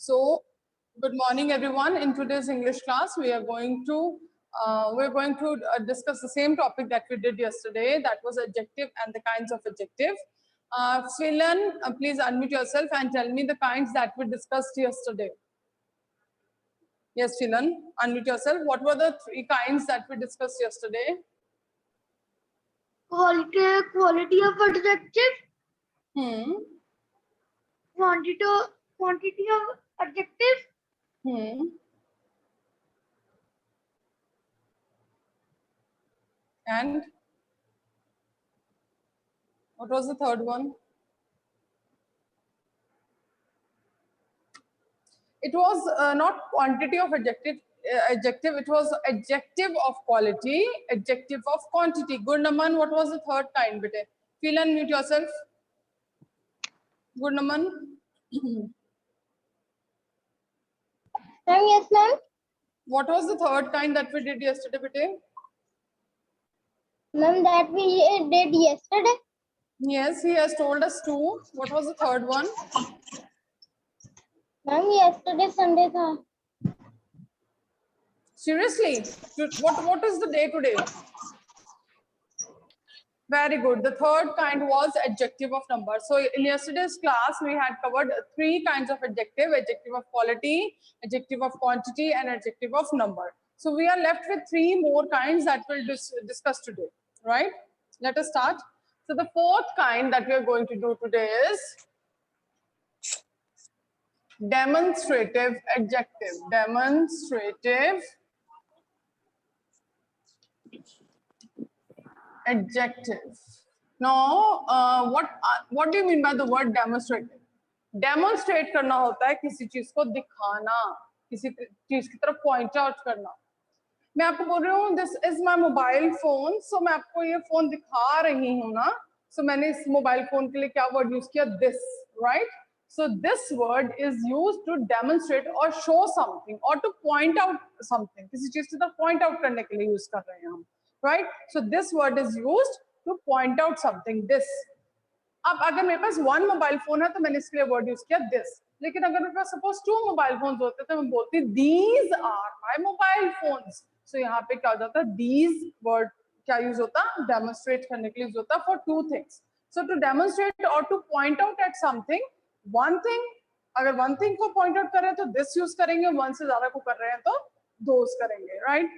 So, good morning, everyone. In today's English class, we are going to discuss the same topic that we did yesterday. That was adjective and the kinds of adjective. Filan, please unmute yourself and tell me the kinds that we discussed yesterday. Yes, Filan, unmute yourself. What were the three kinds that we discussed yesterday? Quality of adjective. Quantity of adjective. And what was the third one? It was not quantity of adjective, it was adjective of quality, adjective of quantity. Gurnaman, what was the third kind, bete? Feel and mute yourself. Gurnaman. Ma'am, yes, ma'am. What was the third kind that we did yesterday, bete? Ma'am, that we did yesterday. Yes, he has told us two. What was the third one? Ma'am, yesterday Sunday tha. Seriously? What is the day today? Very good. The third kind was adjective of number. So in yesterday's class, we had covered three kinds of adjective: adjective of quality, adjective of quantity, and adjective of number. So we are left with three more kinds that we'll discuss today, right? Let us start. So the fourth kind that we are going to do today is demonstrative adjective. Demonstrative adjective. Now, what do you mean by the word demonstrative? Demonstrate करना होता है किसी चीज को दिखाना, किसी चीज की तरफ point out करना. मैं आपको बोल रही हूँ this is my mobile phone, so मैं आपको ये फोन दिखा रही हूँ ना, so मैंने इस मोबाइल फोन के लिए क्या वर्ड यूज किया? This, right? So this word is used to demonstrate or show something or to point out something. किसी चीज की तरफ point out करने के लिए यूज कर रहे हैं हम, right? So this word is used to point out something. This. अब अगर मेरे पास one मोबाइल फोन है तो मैंने इसके लिए वर्ड यूज किया this. लेकिन अगर मेरे पास सपोज two मोबाइल फोन्स होते तो मैं बोलती these are my mobile phones. So यहाँ पे क्या हो जाता? These word क्या यूज होता? Demonstrate करने के लिए यूज होता for two things. So to demonstrate or to point out at something, one thing, अगर one thing को point out कर रहे हैं तो this यूज करेंगे, one से ज्यादा को कर रहे हैं तो those करेंगे, right?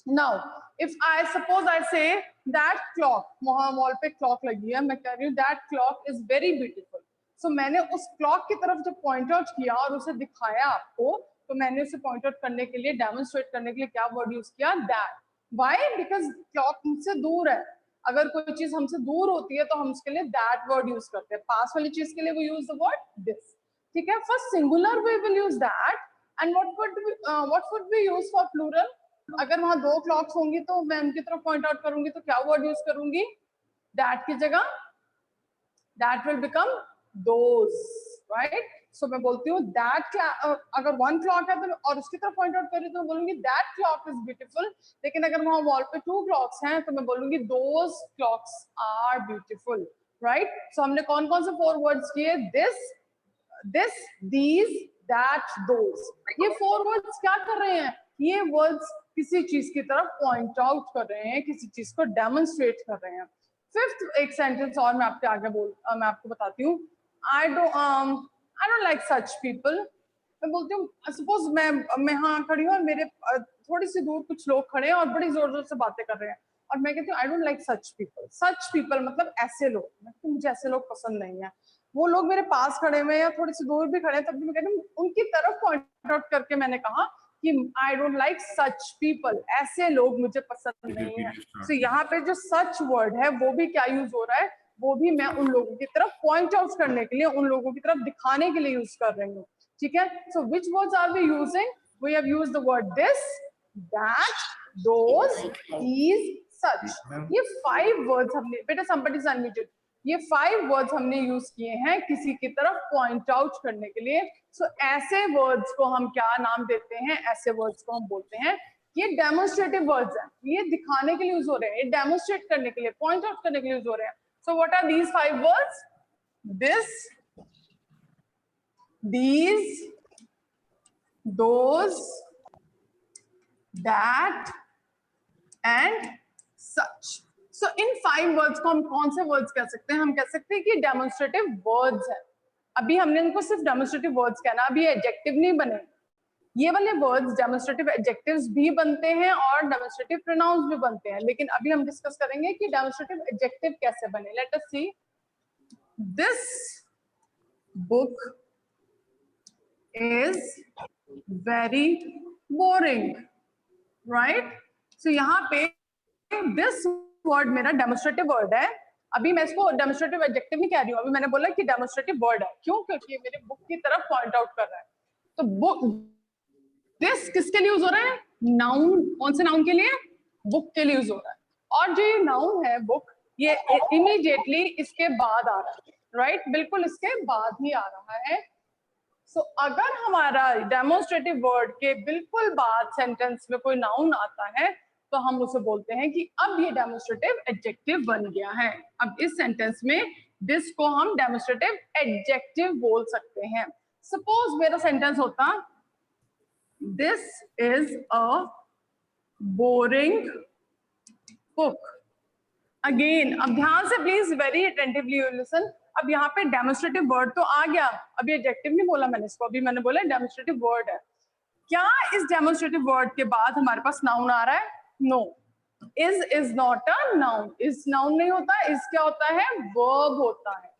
Now, if I suppose I say that clock, wall पे clock लगी है, मैं कह रही हूँ that clock is very beautiful. So मैंने उस clock की तरफ जब point out किया और उसे दिखाया आपको, तो मैंने उसे point out करने के लिए, demonstrate करने के लिए क्या word use किया? That. Why? Because clock मुझसे दूर है. अगर कोई चीज हमसे दूर होती है तो हम उसके लिए that word use करते हैं. पास वाली चीज के लिए we use the word this. ठीक है? For singular we will use that. And what would we use for plural? अगर वहां दो क्लॉक्स होंगी तो मैं उनकी तरफ पॉइंट आउट करूंगी तो क्या वर्ड यूज करूंगी? दैट की जगह that will become those, right? So मैं बोलती हूँ दैट, अगर वन क्लॉक है तो और उसकी तरफ पॉइंट आउट कर रही तो मैं बोलूंगी दैट क्लॉक इज ब्यूटीफुल. लेकिन अगर वहां वॉल पे टू क्लॉक्स हैं तो मैं बोलूंगी those clocks are beautiful, right? So हमने कौन कौन से फोर वर्ड्स किए? This, these, that, those. ये फोर वर्ड्स क्या कर रहे हैं? ये वर्ड्स किसी चीज की तरफ पॉइंट आउट कर रहे हैं, किसी चीज को डेमोन्स्ट्रेट कर रहे हैं. फिफ्थ एक सेंटेंस और मैं आपको बताती हूँ. I don't like such people. मैं बोलती हूँ, सपोज मैं यहाँ खड़ी हूँ और मेरे थोड़ी सी दूर कुछ लोग खड़े हैं और बड़ी जोर जोर से बातें कर रहे हैं और मैं कहती हूँ I don't like such people. Such people मतलब ऐसे लोग. मुझे ऐसे लोग पसंद नहीं है. वो लोग मेरे पास खड़े हुए या थोड़ी सी दूर भी खड़े हैं तब भी मैं कहती हूँ उनकी तरफ पॉइंट आउट करके मैंने कहा कि I don't like such people. ऐसे लोग मुझे पसंद नहीं है. तो यहाँ पे जो सच वर्ड है वो भी क्या यूज हो रहा है? वो भी मैं उन लोगों की तरफ पॉइंट आउट करने के लिए, उन लोगों की तरफ दिखाने के लिए यूज कर रही हूँ. ठीक है? So which words are we using? We have used the word this, that, those, these, such. ये 5 वर्ड्स हमने, बेटा somebody is unmuted. ये 5 वर्ड्स हमने यूज किए हैं किसी की तरफ पॉइंट आउट करने के लिए. सो ऐसे वर्ड्स को हम क्या नाम देते हैं? ऐसे वर्ड्स को हम बोलते हैं ये डेमोन्स्ट्रेटिव वर्ड्स हैं. ये दिखाने के लिए यूज हो रहे हैं, ये डेमोन्स्ट्रेट करने के लिए, पॉइंट आउट करने के लिए यूज हो रहे हैं. So what are these 5 words? This, these, those, that and such. So इन 5 वर्ड्स को हम कौन से वर्ड्स कह सकते हैं? हम कह सकते हैं कि डेमोन्स्ट्रेटिव वर्ड्स है। अभी हमने इनको सिर्फ डेमोन्स्ट्रेटिव वर्ड्स कहना, अभी एडजेक्टिव नहीं बने। ये वाले वर्ड्स डेमोन्स्ट्रेटिव एडजेक्टिव्स भी बनते हैं और डेमोन्स्ट्रेटिव प्रोनाउंस भी बनते हैं, लेकिन अभी हम डिस्कस करेंगे कि डेमोन्स्ट्रेटिव एडजेक्टिव कैसे बने। Let us see. This book is very boring, right? So यहाँ पे दिस वर्ड मेरा डेमोन्स्ट्रेटिव वर्ड है। अभी मैं इसको डेमोन्स्ट्रेटिव एडजेक्टिव नहीं कह रही हूँ, अभी मैंने बोला कि डेमोन्स्ट्रेटिव वर्ड है। क्यों? क्योंकि ये मेरे बुक की तरफ पॉइंट आउट कर रहा है। तो बुक, दिस किसके लिए यूज हो रहा है? नाउन। कौन से नाउन के लिए? बुक के लिए यूज हो रहा है। और जो ये नाउन है बुक, ये इमीडिएटली इसके बाद आ रहा है, राइट? बिल्कुल इसके बाद ही आ रहा है। सो अगर हमारा डेमोन्स्ट्रेटिव वर्ड के बिल्कुल बाद सेंटेंस में कोई नाउन आता है तो हम उसे बोलते हैं कि अब ये डेमोन्स्ट्रेटिव एडजेक्टिव बन गया है। अब इस सेंटेंस में दिस को हम डेमोन्स्ट्रेटिव एडजेक्टिव बोल सकते हैं। सपोज मेरा सेंटेंस होता, this is a boring book. Again, अब ध्यान से प्लीज वेरी अटेंटिवली लिसन। अब यहाँ पे डेमोन्स्ट्रेटिव वर्ड तो आ गया, अभी एडजेक्टिव नहीं बोला मैंने इसको, अभी मैंने बोला डेमोन्स्ट्रेटिव वर्ड है। क्या इस डेमोन्स्ट्रेटिव वर्ड के बाद हमारे पास नाउन आ रहा है? No, is not a noun. Is noun नहीं होता, इज क्या होता है? वर्ब होता है।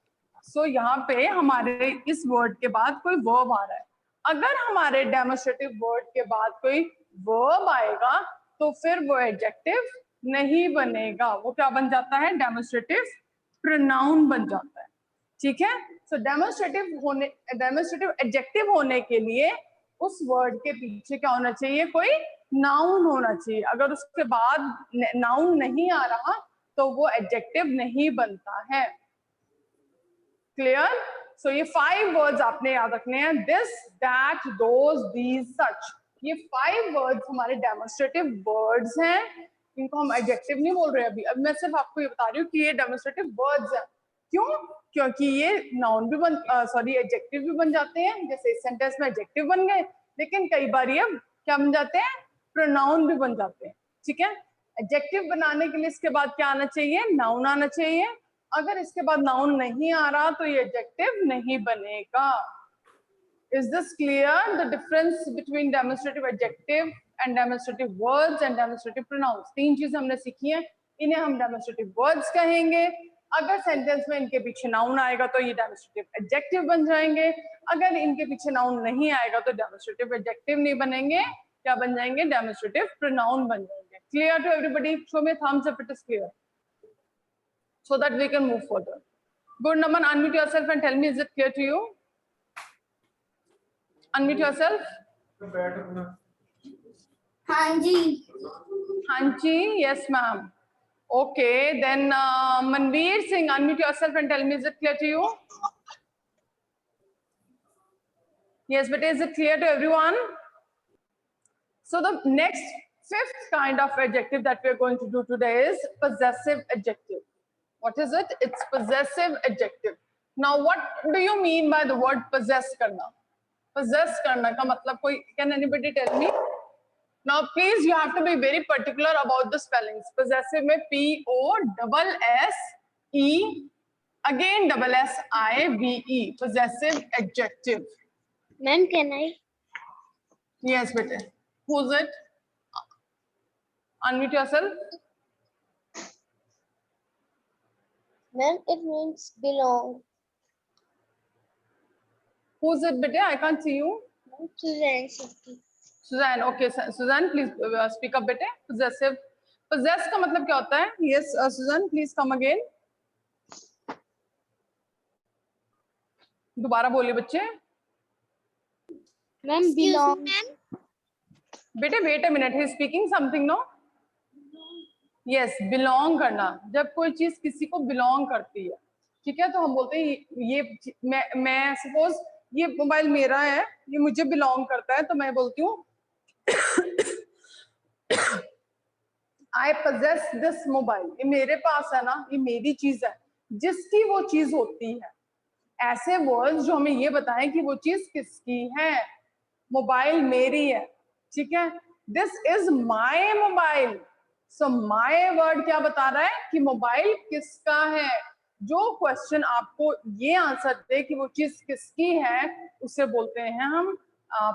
सो यहाँ पे हमारे इस वर्ड के बाद कोई वर्ब आ रहा है। अगर हमारे डेमोन्स्ट्रेटिव वर्ड के बाद कोई वर्ब आएगा तो फिर वो एडजेक्टिव नहीं बनेगा, वो क्या बन जाता है? डेमोन्स्ट्रेटिव प्रोनाउन बन जाता है। ठीक है? सो डेमोन्स्ट्रेटिव एडजेक्टिव होने के लिए उस वर्ड के पीछे क्या होना चाहिए? कोई नाउन होना चाहिए। अगर उसके बाद नाउन नहीं आ रहा तो वो एडजेक्टिव नहीं बनता है। क्लियर? सो ये 5 वर्ड्स आपने याद रखने हैं, this, that, those, these, such. ये 5 वर्ड्स हमारे डेमोन्स्ट्रेटिव वर्ड्स हैं, इनको हम एडजेक्टिव नहीं बोल रहे अभी। अब मैं सिर्फ आपको ये बता रही हूँ कि ये डेमोन्स्ट्रेटिव वर्ड्स हैं। क्यों? क्योंकि ये नाउन भी एडजेक्टिव भी बन जाते हैं। जैसे इस सेंटेंस में एडजेक्टिव बन गए, लेकिन कई बार ये क्या बन जाते हैं? प्रोनाउन भी बन जाते हैं। ठीक है? एडजेक्टिव बनाने के लिए इसके बाद क्या आना चाहिए? नाउन आना चाहिए। अगर इसके बाद नाउन नहीं आ रहा तो ये एडजेक्टिव नहीं बनेगा। Is this clear? The difference between demonstrative adjective and demonstrative words and demonstrative pronouns. 3 चीजें हमने सीखी हैं, इन्हें हम demonstrative words कहेंगे। अगर सेंटेंस में इनके पीछे नाउन आएगा तो ये डेमोन्स्ट्रेटिव एडजेक्टिव बन जाएंगे। अगर इनके पीछे नाउन नहीं आएगा तो डेमोन्स्ट्रेटिव एडजेक्टिव नहीं बनेंगे, क्या बन जाएंगे? डेमोन्स्ट्रेटिव प्रोनाउन बन जाएंगे। Clear to everybody? Show me thumbs up it is clear, so that we can move further. Good, Naman, unmute yourself and tell me, is it clear to you? Unmute yourself. Hanji. Hanji, yes ma'am. Okay, then Manveer Singh, unmute yourself and tell me, is it clear to you? Yes, but is it clear to everyone? So the next 5th kind of adjective that we are going to do today is possessive adjective. What is it? It's possessive adjective. Now, what do you mean by the word possess karna? Possess karna ka matlab koi, can anybody tell me? Now, please, you have to be very particular about the spellings. Possessive mein P-O-S-S-E, again S-S-I-V-E. Possessive adjective. Ma'am, can I? Yes, bete. Who's it? Unmute yourself. Ma'am, it means belong. Who's it, bete? I can't see you. Suzanne. Suzanne, okay. Suzanne, please speak up, bete. Possessive. Possess का मतलब क्या होता है? Yes, Suzanne, please come again. दोबारा बोलिए बच्चे. Ma'am, belong. बेटे wait a minute, he is speaking something, no? Yes, belong करना. जब कोई चीज किसी को belong करती है, ठीक है, तो हम बोलते हैं ये मैं suppose ये मोबाइल मेरा है, ये मुझे belong करता है, तो मैं बोलती हूँ I possess this mobile. ये मेरे पास है ना, ये मेरी चीज है, जिसकी वो चीज होती है। ऐसे वर्ड्स जो हमें ये बताएं कि वो चीज किसकी है। मोबाइल मेरी है, ठीक है। This is my mobile, so my word क्या बता रहा है कि मोबाइल किसका है। जो क्वेश्चन आपको ये आंसर दे कि वो चीज किसकी है, उसे बोलते हैं हम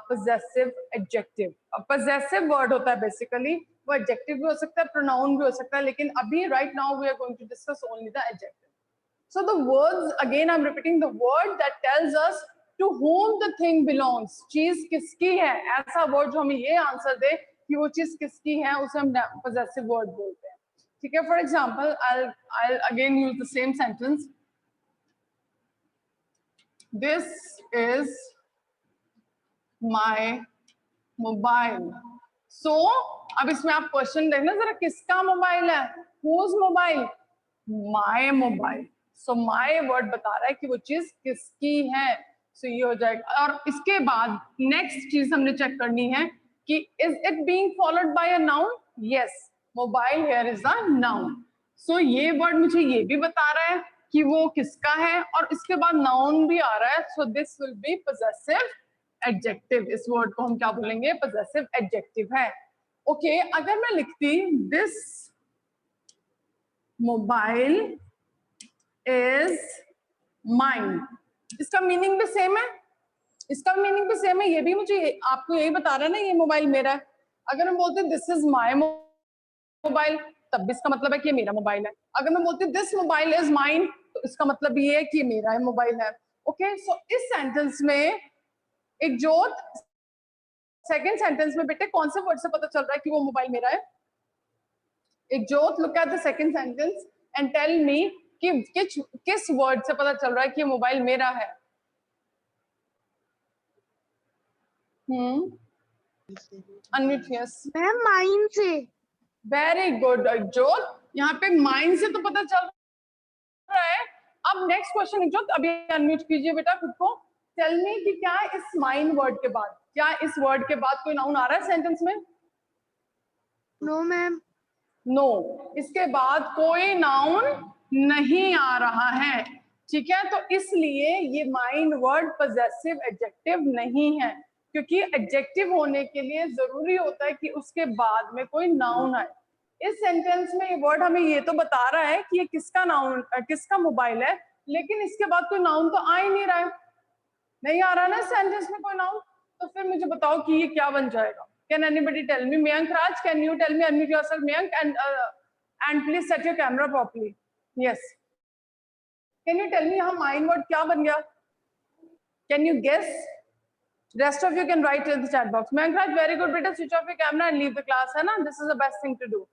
possessive adjective। possessive वर्ड होता है बेसिकली, वो एडजेक्टिव भी हो सकता है, प्रोनाउन भी हो सकता है, लेकिन अभी right now we are going to discuss only the adjective. So the words, again I'm repeating, the word that tells us to whom the thing belongs, चीज किसकी है, ऐसा वर्ड जो हमें ये आंसर दे कि वो चीज किसकी है, उसे हम possessive word बोलते हैं, ठीक है। For example I'll again use the same sentence, this is my mobile। so अब इसमें आप क्वेश्चन देखना जरा, किसका मोबाइल है, whose mobile, my mobile. So my word बता रहा है कि वो चीज किसकी है, सो ये हो जाएगा। और इसके बाद नेक्स्ट चीज हमने चेक करनी है कि is it being followed by a noun, yes, mobile here is a noun. So ये वर्ड मुझे ये भी बता रहा है कि वो किसका है, और इसके बाद नाउन भी आ रहा है, so this will be possessive adjective. इस वर्ड को हम क्या बोलेंगे, possessive एडजेक्टिव है। ओके अगर मैं लिखती दिस मोबाइल इज माइन, इसका मीनिंग भी सेम है, इसका मीनिंग भी सेम है, ये भी मुझे आपको यही बता रहा है ना ये मोबाइल मेरा है। अगर मैं बोलती दिस इज माई मोबाइल, तब भी इसका मतलब है कि ये मेरा मोबाइल है। अगर मैं बोलती दिस मोबाइल इज माइन, तो इसका मतलब ये है कि ये मेरा मोबाइल है। ओके सो इस सेंटेंस में एक जोत, सेकेंड सेंटेंस में बेटे कौन से वर्ड से पता चल रहा है कि वो मोबाइल मेरा है, एक जोत look at the second sentence and tell me कि किस वर्ड से पता चल रहा है कि मोबाइल मेरा है। अनम्यूट यस मैम माइन से। वेरी गुड जोत, यहाँ पे माइंड से तो पता चल रहा है। अब नेक्स्ट क्वेश्चन जोत, अभी अनम्यूट कीजिए बेटा खुद को, टेल मी कि क्या इस माइन वर्ड के बाद, क्या इस वर्ड के बाद कोई नाउन आ रहा है सेंटेंस में? No ma'am. नो, इसके बाद कोई नाउन नहीं आ रहा है, ठीक है। तो इसलिए ये माइन वर्ड possessive एडजेक्टिव नहीं है, क्योंकि एडजेक्टिव होने के लिए जरूरी होता है कि उसके बाद में कोई नाउन आए। इस सेंटेंस में ये वर्ड हमें ये तो बता रहा है कि ये किसका नाउन, किसका मोबाइल है, लेकिन इसके बाद कोई नाउन तो आ ही नहीं रहा है, नहीं आ रहा ना सेंटेंस में कोई नाउन। तो फिर मुझे बताओ कि ये क्या बन जाएगा। Can anybody tell me? Mayank Raj, can you tell me, unmute yourself, Mayank, and please set your camera properly. Yes. Can you tell me यहाँ माइन वर्ड क्या बन गया? Can you guess? Rest of you can write in the chat box. Mayank Raj, very good बेटा, switch off your camera and leave the class, है ना? This is the best thing to do.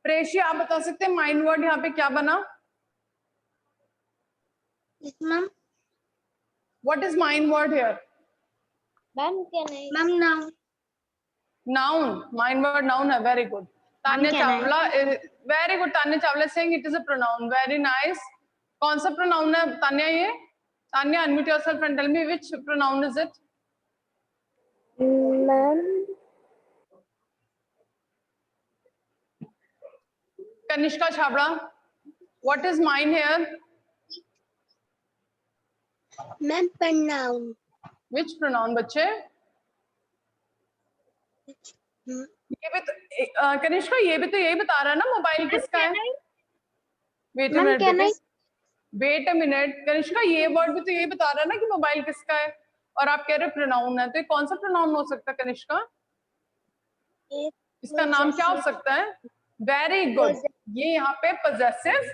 प्रेशी आप बता सकते हैं mine word यहाँ पे क्या बना? Ma'am What is mine word here? Ma'am can I, ma'am now Noun, mind word noun है, very good. Tanya Chawla, very good. Tanya Chawla is saying it is a pronoun, very nice. कौन सा pronoun है तान्या ये? Tanya, unmute yourself and tell me which pronoun is it? Ma'am Kanishka Chhabra, what is mine here? Ma'am pronoun। Which pronoun बच्चे? ये भी तो कनिष्का ये भी तो यही बता रहा है ना मोबाइल किसका है। Wait a minute, wait a minute Kanishka, ये वर्ड भी तो यही बता रहा है ना कि मोबाइल किसका है, और आप कह रहे हो प्रोनाउन है, तो ये कौन सा प्रोनाउन हो सकता है कनिष्का? इसका नाम क्या हो सकता है? वेरी गुड, ये यहाँ पे possessive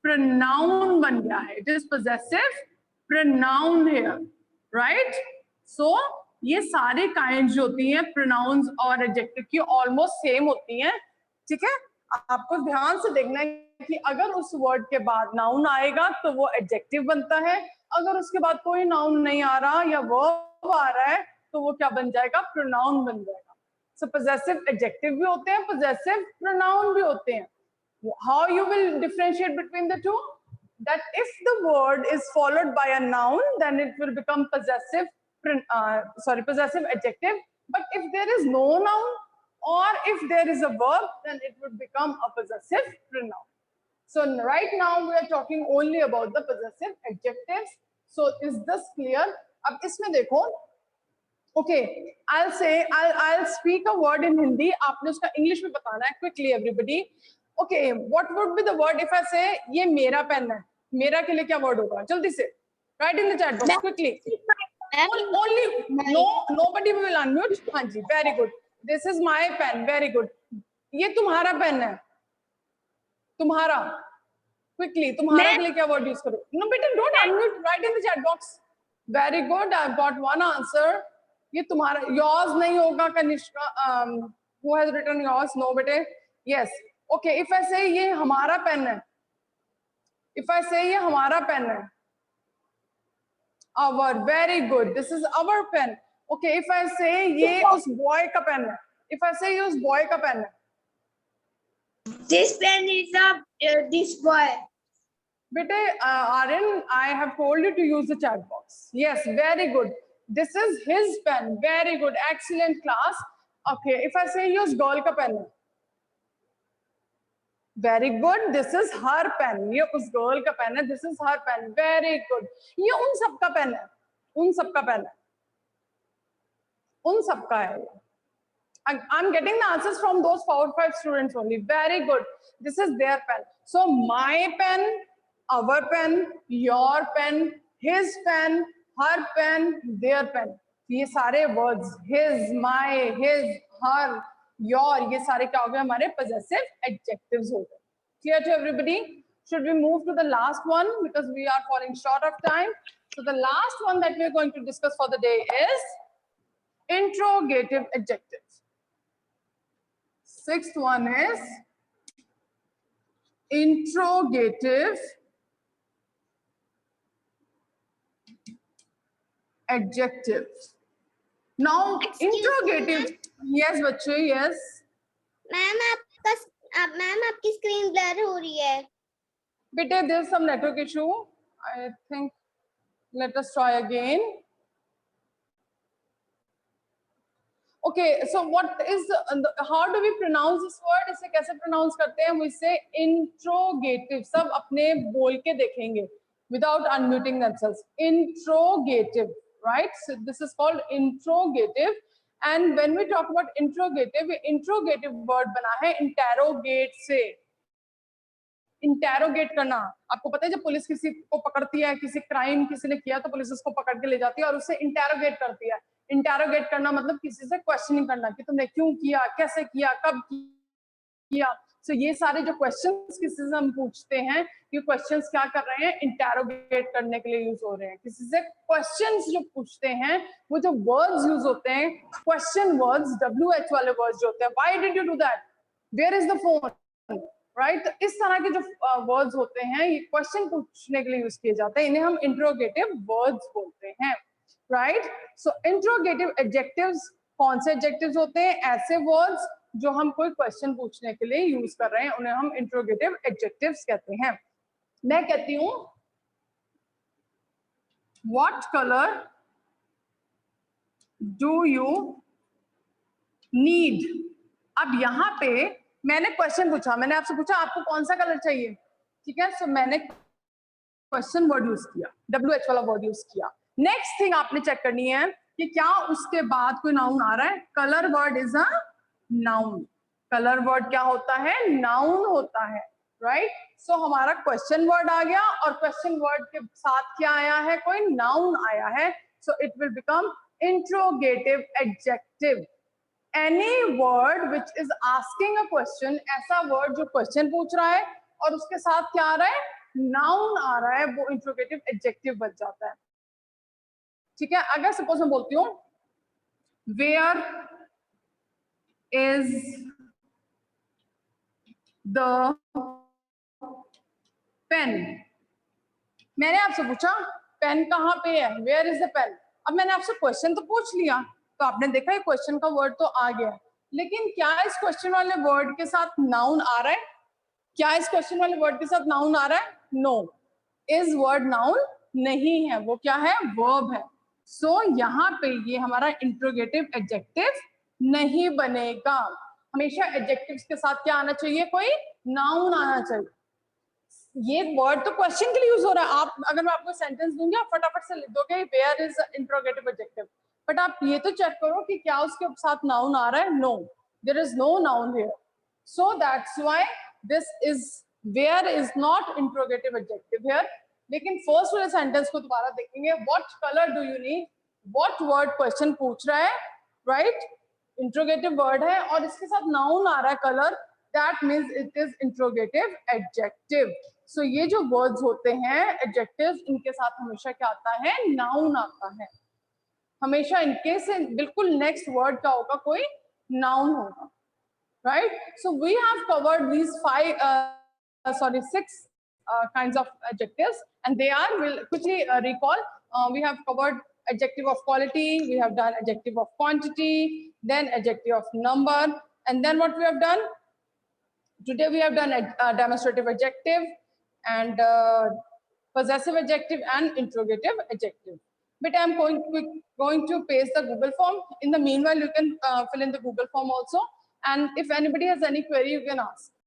pronoun बन गया है, it is possessive pronoun here, right? So ये सारे kinds जो होती हैं pronouns और adjective की almost same होती हैं, ठीक है। आपको ध्यान से देखना है कि अगर उस वर्ड के बाद नाउन आएगा तो वो एडजेक्टिव बनता है, अगर उसके बाद कोई नाउन नहीं आ रहा या वर्ब आ रहा है तो वो क्या बन जाएगा? प्रोनाउन बन जाएगा। So possessive adjective भी होते हैं, possessive pronoun भी होते हैं। How you will differentiate between the two? That if the word is followed by a noun, then it will become possessive, possessive adjective. But if there is no noun or if there is a verb, then it would become a possessive pronoun. So right now we are talking only about the possessive adjectives. So is this clear? अब इसमें देखो, Okay, I'll speak a word in Hindi. आपने उसका English में बताना है quickly everybody. Okay, what would be the word if I say ये मेरा पेन है? मेरा के लिए क्या word होगा? जल्दी से write in the chat box quickly. Only nobody will unmute. हाँ जी, very good. This is my pen. Very good. ये तुम्हारा पेन है. तुम्हारा. Quickly, तुम्हारा के लिए क्या word use करो? No, बेटा, don't unmute. Write in the chat box. Very good. I've got one answer. ये तुम्हारा, yours नहीं होगा Kanishka. Who has written yours? No, बेटे. Yes. Okay. If I say ये हमारा पेन है. If I say ये हमारा पेन है. Our. Very good. This is our pen. Okay. If I say ये उस boy का पेन है. If I say ये उस boy का पेन है. This pen is of this boy. Bete, Aryan, I have told you to use the chat box. Yes, very good. This is his pen. Very good. Excellent class. Okay, if I say use girl ka pen. Very good. This is her pen. ये उस girl का pen है. This is her pen. Very good. ये उन सब का pen है. उन सब का pen है. उन सब का है. I'm getting the answers from those 4 or 5 students only. Very good. This is their pen. So my pen, our pen, your pen, his pen, her pen, their pen. ये सारे words, his, my, his, her, your, ये सारे क्या हो गए हमारे possessive adjectives हो गए. Clear to everybody? Should we move to the last one because we are falling short of time? So the last one that we are going to discuss for the day is interrogative adjectives. Sixth one is interrogative adjectives. Now, interrogative. Yes, बच्चे, yes. Ma'am आपकी screen blur हो रही है. बेटे, there's some network issue. I think. Let us try again. Okay, so what is how do we pronounce this word? इसे कैसे pronounce करते हैं? We say interrogative. सब अपने बोल के देखेंगे without unmuting themselves. Interrogative, right? So this is called interrogative. And when we talk about interrogative word बना है interrogate से. इंटेरोगेट करना, आपको पता है जब पुलिस किसी को पकड़ती है, किसी क्राइम किसी ने किया तो पुलिस उसको पकड़ के ले जाती है और उससे इंटेरोगेट करती है. इंटेरोगेट करना मतलब किसी से क्वेश्चनिंग करना कि तुमने क्यों किया, कैसे किया, कब किया. सो ये सारे जो क्वेश्चंस किसी से हम पूछते हैं, ये क्वेश्चंस क्या कर रहे हैं? इंटेरोगेट करने के लिए यूज हो रहे हैं. किसी से क्वेश्चंस जो पूछते हैं, वो जो वर्ड्स यूज होते हैं, क्वेश्चन वर्ड्स, WH वाले वर्ड्स जो होते हैं, why did you do that, where is the phone, right. तो इस तरह के जो वर्ड्स होते हैं, ये क्वेश्चन पूछने के लिए यूज किए जाते हैं. इन्हें हम इंट्रोगेटिव वर्ड्स बोलते हैं, राइट. सो इंट्रोगेटिव एडजेक्टिव्स कौन से एडजेक्टिव्स होते हैं? ऐसे वर्ड्स जो हम कोई क्वेश्चन पूछने के लिए यूज कर रहे हैं, उन्हें हम इंट्रोगेटिव एडजेक्टिव्स कहते हैं. मैं कहती हूं what colour do you need. अब यहाँ पे मैंने क्वेश्चन पूछा, मैंने आपसे पूछा आपको कौन सा कलर चाहिए, ठीक है. सो मैंने क्वेश्चन वर्ड यूज किया, WH वाला वर्ड यूज किया. नेक्स्ट थिंग आपने चेक करनी है कि क्या उसके बाद कोई नाउन आ रहा है. Colour word is a noun. Colour word क्या होता है? नाउन होता है, राइट. सो हमारा क्वेश्चन वर्ड आ गया और क्वेश्चन वर्ड के साथ क्या आया है? कोई नाउन आया है. So it will become interrogative adjective. Any word which is asking a question, ऐसा word जो question पूछ रहा है और उसके साथ क्या आ रहा है? Noun आ रहा है, वो interrogative adjective बन जाता है, ठीक है. अगर suppose मैं बोलती हूँ where is the pen, मैंने आपसे पूछा पेन कहाँ पे है, where is the pen. अब मैंने आपसे क्वेश्चन तो पूछ लिया, तो आपने देखा क्वेश्चन का वर्ड तो आ गया, लेकिन क्या इस क्वेश्चन वाले वर्ड के साथ नाउन आ रहा है? क्या इस क्वेश्चन वाले वर्ड के साथ नाउन आ रहा है? नो. इस वर्ड नाउन नहीं है, वो क्या है? वर्ब है. सो यहाँ पे ये हमारा इंट्रोगेटिव एडजेक्टिव नहीं बनेगा. हमेशा एडजेक्टिव्स के साथ क्या आना चाहिए? कोई नाउन आना चाहिए. ये वर्ड तो क्वेश्चन के लिए यूज हो रहा है. आप अगर मैं आपको सेंटेंस दूंगी आप फटाफट से लिख दोगे where is interrogative adjective. But आप ये तो चेक करो कि क्या उसके साथ नाउन आ रहा है. No, there is no noun here. So that's why this is where is not interrogative adjective here. लेकिन फर्स्ट वाले सेंटेंस को दोबारा देखेंगे. What colour do you need, what word question पूछ रहा है, राइट. इंट्रोगेटिव वर्ड है और इसके साथ नाउन आ रहा है colour, that means it is interrogative adjective. So ये जो वर्ड्स होते हैं एडजेक्टिव्स, इनके साथ हमेशा क्या आता है, नाउन आता है. हमेशा इनके से बिल्कुल नेक्स्ट वर्ड का होगा कोई नाउन होगा, right. So we have covered these 6 kinds of adjectives, and they are, we'll quickly recall. We have covered adjective of quality, we have done adjective of quantity, then adjective of number, and then what we have done today, we have done a demonstrative adjective and possessive adjective and interrogative adjective. But I'm going to paste the Google form. In the meanwhile, you can fill in the Google form also, and if anybody has any query, you can ask.